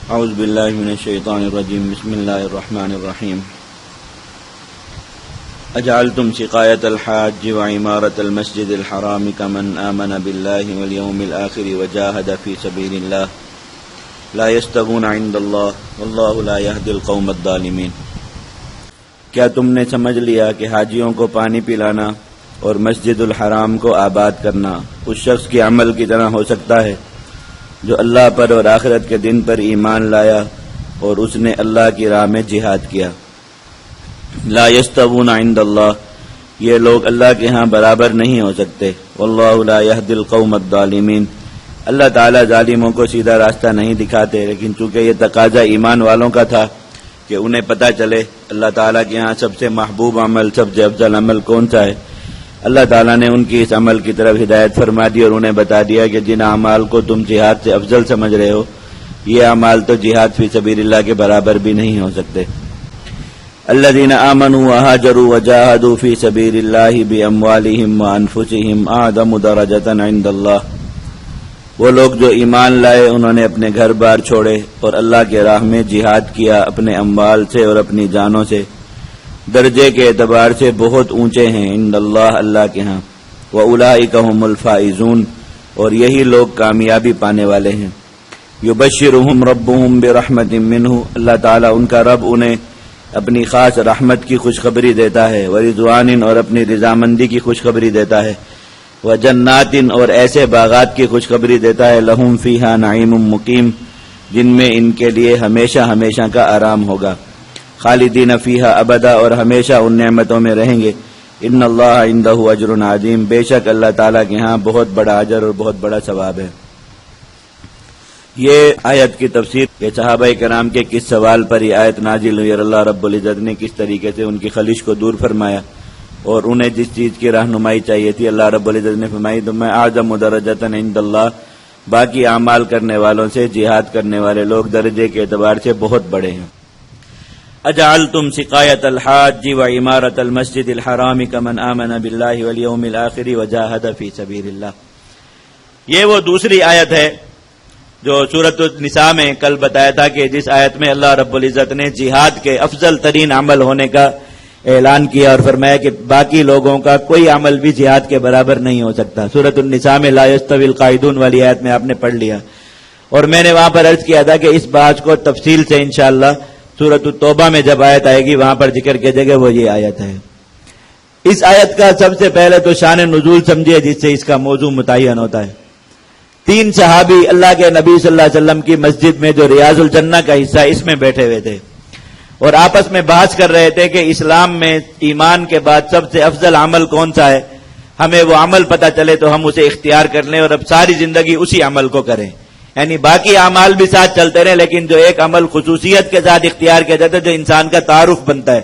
اعوذ باللہ من الشیطان الرجیم بسم اللہ الرحمن الرحیم اجعلتم سقایۃ الحاج وعمارۃ المسجد الحرام کمن آمن باللہ والیوم الآخر وجاہد فی سبیل اللہ لا یستوون عند اللہ واللہ لا یہدی القوم الظالمین۔ کیا تم نے سمجھ لیا کہ حاجیوں کو پانی پلانا اور مسجد الحرام کو آباد کرنا اس شخص کے عمل کی طرح ہو سکتا ہے جو اللہ پر اور آخرت کے دن پر ایمان لایا اور اس نے اللہ کی راہ میں جہاد کیا؟ لا یستوون عند اللہ، یہ لوگ اللہ کے ہاں برابر نہیں ہو سکتے۔ واللہ لا یہدی القوم الظالمین، اللہ تعالیٰ ظالموں کو سیدھا راستہ نہیں دکھاتے، لیکن چونکہ یہ تقاضا ایمان والوں کا تھا کہ انہیں پتہ چلے اللہ تعالیٰ کے ہاں سب سے محبوب عمل، سب سے افضل عمل کون سا ہے، اللہ تعالیٰ نے ان کی اس عمل کی طرف ہدایت فرما دی اور انہیں بتا دیا کہ جن اعمال کو تم جہاد سے افضل سمجھ رہے ہو یہ اعمال تو جہاد فی سبیل اللہ کے برابر بھی نہیں ہو سکتے۔ الذین آمنوا وہاجروا وجاہدوا فی سبیل اللہ باموالہم وانفسہم اعظم درجۃ عند اللہ، وہ لوگ جو ایمان لائے انہوں نے اپنے گھر بار چھوڑے اور اللہ کے راہ میں جہاد کیا اپنے اموال سے اور اپنی جانوں سے، درجے کے اعتبار سے بہت اونچے ہیں عند اللہ، اللہ کے ہاں۔ وَأُولَئِكَ هُمُ الْفَائِزُونَ، اور یہی لوگ کامیابی پانے والے ہیں۔ يُبَشِّرُهُمْ رَبُّهُمْ بِرَحْمَةٍ مِّنْهُ، اللہ تعالیٰ ان کا رب انہیں اپنی خاص رحمت کی خوشخبری دیتا ہے، وَرِضْوَانٍ، اور اپنی رضامندی کی خوشخبری دیتا ہے، وَجَنَّاتٍ، اور ایسے باغات کی خوشخبری دیتا ہے، لَهُمْ فِيهَا نَعِيمٌ مُقِيمٌ، جن میں ان کے لیے ہمیشہ ہمیشہ کا آرام ہوگا، خالدین فیہا ابدا، اور ہمیشہ ان نعمتوں میں رہیں گے۔ ان اللہ عندہ اجر عظیم، بے شک اللہ تعالیٰ کے ہاں بہت بڑا اجر اور بہت بڑا ثواب ہے۔ یہ آیت کی تفسیر کہ صحابہ کرام کے کس سوال پر یہ آیت نازل ہوئی اور اللہ رب العزت نے کس طریقے سے ان کی خلش کو دور فرمایا اور انہیں جس چیز کی رہنمائی چاہیے تھی اللہ رب العزت نے فرمائی، تو میں اعظم درجۃ عند اللہ، باقی اعمال کرنے والوں سے جہاد کرنے والے لوگ درجے کے اعتبار سے بہت بڑے ہیں۔ اجعلتم سقایۃ الحاج وعمارۃ المسجد الحرام کمن آمن باللہ والیوم الآخر وجاہد فی سبیل اللہ، یہ وہ دوسری آیت ہے جو سورۃ النساء میں کل بتایا تھا کہ جس آیت میں اللہ رب العزت نے جہاد کے افضل ترین عمل ہونے کا اعلان کیا اور فرمایا کہ باقی لوگوں کا کوئی عمل بھی جہاد کے برابر نہیں ہو سکتا۔ سورۃ النساء میں لا یستوی القاعدون والی آیت میں آپ نے پڑھ لیا، اور میں نے وہاں پر عرض کیا تھا کہ اس بات کو تفصیل سے انشاءاللہ سورۃ التوبہ میں جب آیت آئے گی وہاں پر ذکر کی جائے گا، وہ یہ آیت ہے۔ اس آیت کا سب سے پہلے تو شان نزول سمجھیے جس سے اس کا موضوع متعین ہوتا ہے۔ 3 صحابی اللہ کے نبی صلی اللہ علیہ وسلم کی مسجد میں جو ریاض الجنہ کا حصہ اس میں بیٹھے ہوئے تھے اور آپس میں بحث کر رہے تھے کہ اسلام میں ایمان کے بعد سب سے افضل عمل کون سا ہے، ہمیں وہ عمل پتہ چلے تو ہم اسے اختیار کر لیں اور اب ساری زندگی اسی عمل کو کریں، یعنی باقی اعمال بھی ساتھ چلتے رہے لیکن جو ایک عمل خصوصیت کے ساتھ اختیار کیا جاتا ہے جو انسان کا تعارف بنتا ہے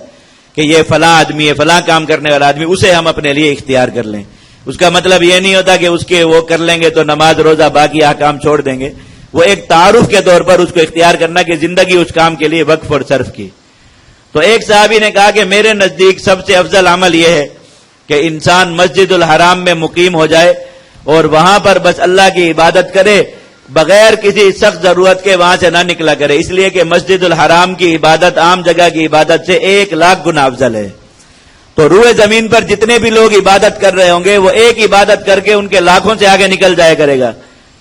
کہ یہ فلاں آدمی ہے، فلاں کام کرنے والا آدمی، اسے ہم اپنے لیے اختیار کر لیں۔ اس کا مطلب یہ نہیں ہوتا کہ اس کے وہ کر لیں گے تو نماز روزہ باقی احکام چھوڑ دیں گے، وہ ایک تعارف کے طور پر اس کو اختیار کرنا کہ زندگی اس کام کے لیے وقف اور صرف کی۔ تو ایک صحابی نے کہا کہ میرے نزدیک سب سے افضل عمل یہ ہے کہ انسان مسجد الحرام میں مقیم ہو جائے اور وہاں پر بس اللہ کی عبادت کرے، بغیر کسی سخت ضرورت کے وہاں سے نہ نکلا کرے، اس لیے کہ مسجد الحرام کی عبادت عام جگہ کی عبادت سے 1,00,000 گنا افضل ہے۔ تو روئے زمین پر جتنے بھی لوگ عبادت کر رہے ہوں گے وہ ایک عبادت کر کے ان کے لاکھوں سے آگے نکل جایا کرے گا۔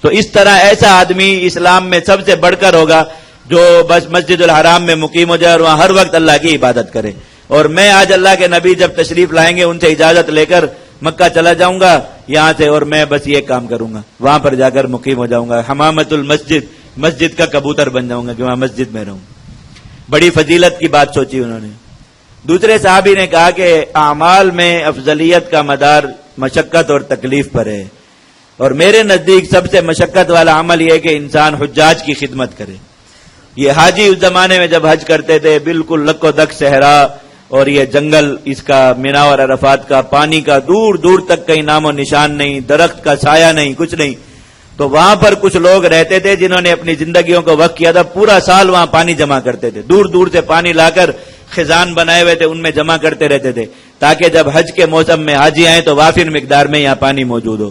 تو اس طرح ایسا آدمی اسلام میں سب سے بڑھ کر ہوگا جو بس مسجد الحرام میں مقیم ہو جائے اور وہاں ہر وقت اللہ کی عبادت کرے۔ اور میں آج اللہ کے نبی جب تشریف لائیں گے ان سے اجازت لے کر مکہ چلا جاؤں گا یہاں سے، اور میں بس یہ کام کروں گا، وہاں پر جا کر مقیم ہو جاؤں گا، حمامت المسجد، مسجد کا کبوتر بن جاؤں گا کہ وہاں مسجد میں رہوں۔ بڑی فضیلت کی بات سوچی انہوں نے۔ دوسرے صحابی نے کہا کہ اعمال میں افضلیت کا مدار مشقت اور تکلیف پر ہے، اور میرے نزدیک سب سے مشقت والا عمل یہ ہے کہ انسان حجاج کی خدمت کرے۔ یہ حاجی اس زمانے میں جب حج کرتے تھے بالکل لک و دک صحرا اور یہ جنگل، اس کا مینا اور عرفات کا پانی کا دور دور تک کہیں نام و نشان نہیں، درخت کا سایہ نہیں، کچھ نہیں۔ تو وہاں پر کچھ لوگ رہتے تھے جنہوں نے اپنی زندگیوں کو وقف کیا تھا، پورا سال وہاں پانی جمع کرتے تھے، دور دور سے پانی لا کر خزان بنائے ہوئے تھے ان میں جمع کرتے رہتے تھے تاکہ جب حج کے موسم میں حاجی آئیں تو وافر مقدار میں یہاں پانی موجود ہو۔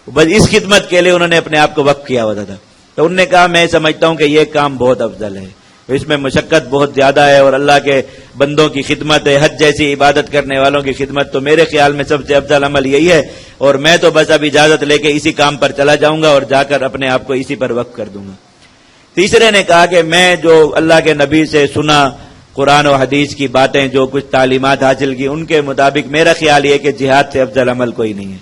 بس اس خدمت کے لیے انہوں نے اپنے آپ کو وقف کیا ہوتا تھا۔ تو انہوں نے کہا میں سمجھتا ہوں کہ یہ کام بہت افضل ہے، اس میں مشقت بہت زیادہ ہے اور اللہ کے بندوں کی خدمت ہے، حج جیسی عبادت کرنے والوں کی خدمت، تو میرے خیال میں سب سے افضل عمل یہی ہے، اور میں تو بس اب اجازت لے کے اسی کام پر چلا جاؤں گا اور جا کر اپنے آپ کو اسی پر وقف کر دوں گا۔ تیسرے نے کہا کہ میں جو اللہ کے نبی سے سنا قرآن و حدیث کی باتیں، جو کچھ تعلیمات حاصل کی، ان کے مطابق میرا خیال یہ کہ جہاد سے افضل عمل کوئی نہیں ہے،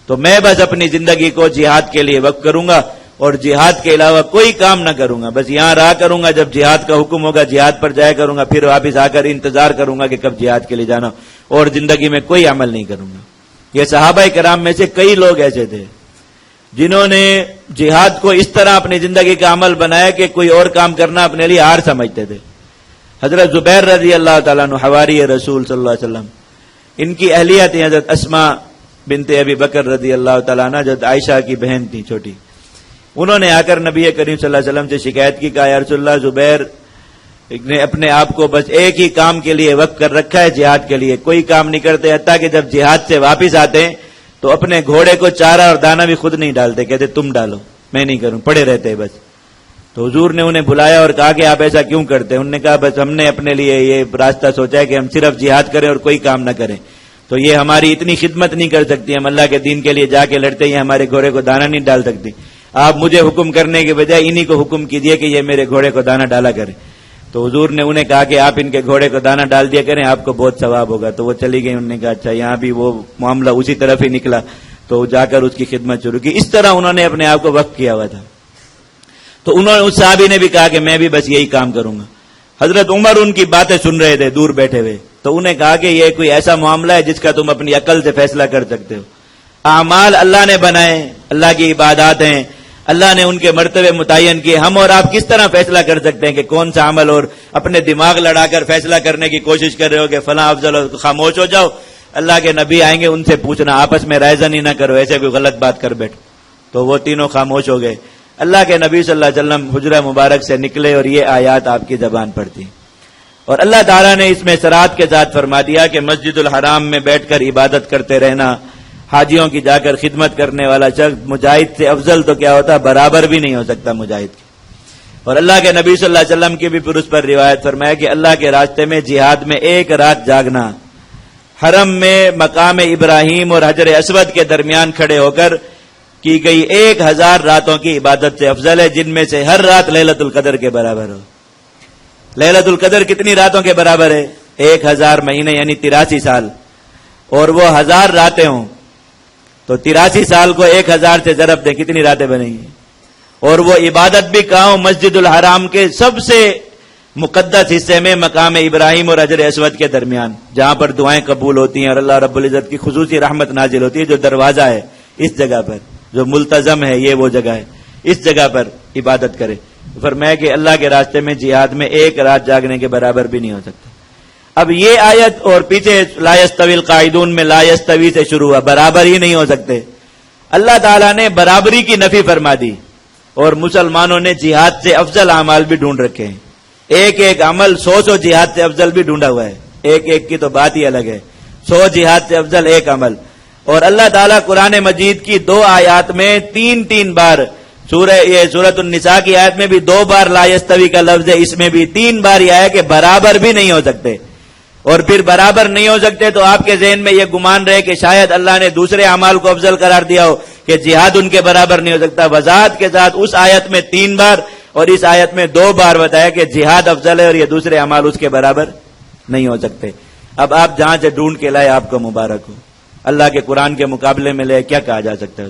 تو میں بس اپنی زندگی کو جہاد کے لیے وقف کروں گا اور جہاد کے علاوہ کوئی کام نہ کروں گا، بس یہاں رہا کروں گا، جب جہاد کا حکم ہوگا جہاد پر جایا کروں گا، پھر واپس آ کر انتظار کروں گا کہ کب جہاد کے لیے جانا، اور زندگی میں کوئی عمل نہیں کروں گا۔ یہ صحابہ کرام میں سے کئی لوگ ایسے تھے جنہوں نے جہاد کو اس طرح اپنی زندگی کا عمل بنایا کہ کوئی اور کام کرنا اپنے لیے ہار سمجھتے تھے۔ حضرت زبیر رضی اللہ تعالیٰ عنہ حواری رسول صلی اللہ علیہ وسلم، ان کی اہلیہ تھی حضرت اسماء بنت ابی بکر رضی اللہ تعالیٰ عنہ، حضرت عائشہ کی بہن تھی چھوٹی۔ انہوں نے آ کر نبی کریم صلی اللہ علیہ وسلم سے شکایت کی، کہا یا رسول اللہ، زبیر نے اپنے آپ کو بس ایک ہی کام کے لیے وقف کر رکھا ہے، جہاد کے لیے کوئی کام نہیں کرتے، حتیٰ کہ جب جہاد سے واپس آتے ہیں تو اپنے گھوڑے کو چارہ اور دانہ بھی خود نہیں ڈالتے، کہتے تم ڈالو میں نہیں کروں، پڑے رہتے بس۔ تو حضور نے انہیں بلایا اور کہا کہ آپ ایسا کیوں کرتے ہیں؟ انہوں نے کہا بس ہم نے اپنے لیے یہ راستہ سوچا ہے کہ ہم صرف جہاد کریں اور کوئی کام نہ کریں، تو یہ ہماری اتنی خدمت نہیں کر سکتی، ہم اللہ کے دین کے لیے جا کے لڑتے ہیں، ہمارے گھوڑے کو دانہ نہیں ڈال سکتی، آپ مجھے حکم کرنے کے بجائے انہی کو حکم کیجئے کہ یہ میرے گھوڑے کو دانہ ڈالا کریں۔ تو حضور نے انہیں کہا کہ آپ ان کے گھوڑے کو دانہ ڈال دیا کریں، آپ کو بہت ثواب ہوگا۔ تو وہ چلی گئی، انہوں نے کہا اچھا، یہاں بھی وہ معاملہ اسی طرف ہی نکلا، تو جا کر اس کی خدمت شروع کی۔ اس طرح انہوں نے اپنے آپ کو وقف کیا ہوا تھا۔ تو انہوں نے اس صحابی نے بھی کہا کہ میں بھی بس یہی کام کروں گا۔ حضرت عمر ان کی باتیں سن رہے تھے دور بیٹھے ہوئے، تو انہیں کہا کہ یہ کوئی ایسا معاملہ ہے جس کا تم اپنی عقل سے فیصلہ کر سکتے ہو؟ اعمال اللہ نے بنائے، اللہ کی عبادات ہیں، اللہ نے ان کے مرتبے متعین کیے، ہم اور آپ کس طرح فیصلہ کر سکتے ہیں کہ کون سا عمل، اور اپنے دماغ لڑا کر فیصلہ کرنے کی کوشش کر رہے ہو کہ فلاں افضل ہو، خاموش ہو جاؤ، اللہ کے نبی آئیں گے ان سے پوچھنا، آپس میں رائے زنی نہ کرو، ایسے کوئی غلط بات کر بیٹھو۔ تو وہ تینوں خاموش ہو گئے۔ اللہ کے نبی صلی اللہ علیہ وسلم حجرہ مبارک سے نکلے اور یہ آیات آپ کی زبان پر تھی، اور اللہ تعالیٰ نے اس میں صراحت کے ساتھ فرما دیا کہ مسجد الحرام میں بیٹھ کر عبادت کرتے رہنا، حاجیوں کی جا کر خدمت کرنے والا شخص مجاہد سے افضل تو کیا ہوتا، برابر بھی نہیں ہو سکتا مجاہد کی۔ اور اللہ کے نبی صلی اللہ علیہ وسلم کی بھی پھر اس پر روایت فرمایا کہ اللہ کے راستے میں جہاد میں ایک رات جاگنا، حرم میں مقام ابراہیم اور حجر اسود کے درمیان کھڑے ہو کر کی گئی 1000 راتوں کی عبادت سے افضل ہے، جن میں سے ہر رات لیلۃ القدر کے برابر ہو۔ لیلۃ القدر کتنی راتوں کے برابر ہے؟ 1000 مہینے یعنی 83 سال، اور وہ 1000 راتیں ہوں تو 83 سال کو 1000 سے ضرب دیں، کتنی راتیں بنیں گی؟ اور وہ عبادت بھی کہاں ہو؟ مسجد الحرام کے سب سے مقدس حصے میں مقام ابراہیم اور حجر اسود کے درمیان، جہاں پر دعائیں قبول ہوتی ہیں اور اللہ رب العزت کی خصوصی رحمت نازل ہوتی ہے، جو دروازہ ہے اس جگہ پر، جو ملتزم ہے یہ وہ جگہ ہے، اس جگہ پر عبادت کرے۔ فرمایا کہ اللہ کے راستے میں جہاد میں ایک رات جاگنے کے برابر بھی نہیں ہو سکتا۔ اب یہ آیت اور پیچھے لا یستوی القاعدون میں لا یستوی سے شروع ہوا، برابر ہی نہیں ہو سکتے۔ اللہ تعالیٰ نے برابری کی نفی فرما دی، اور مسلمانوں نے جہاد سے افضل اعمال بھی ڈھونڈ رکھے ہیں، ایک ایک عمل 100 جہاد سے افضل بھی ڈھونڈا ہوا ہے، ایک ایک کی تو بات ہی الگ ہے، 100 جہاد سے افضل ایک عمل۔ اور اللہ تعالیٰ قرآن مجید کی 2 آیات میں 3 بار، سورۃ النساء کی آیت میں بھی 2 بار لا یستوی کا لفظ ہے، اس میں بھی 3 بار یہ آیا کہ برابر بھی نہیں ہو سکتے۔ اور پھر برابر نہیں ہو سکتے تو آپ کے ذہن میں یہ گمان رہے کہ شاید اللہ نے دوسرے اعمال کو افضل قرار دیا ہو کہ جہاد ان کے برابر نہیں ہو سکتا۔ وضاحت کے ساتھ اس آیت میں 3 بار اور اس آیت میں 2 بار بتایا کہ جہاد افضل ہے اور یہ دوسرے اعمال اس کے برابر نہیں ہو سکتے۔ اب آپ جہاں سے ڈھونڈ کے لائے آپ کو مبارک ہو، اللہ کے قرآن کے مقابلے میں لے کیا کہا جا سکتا ہے؟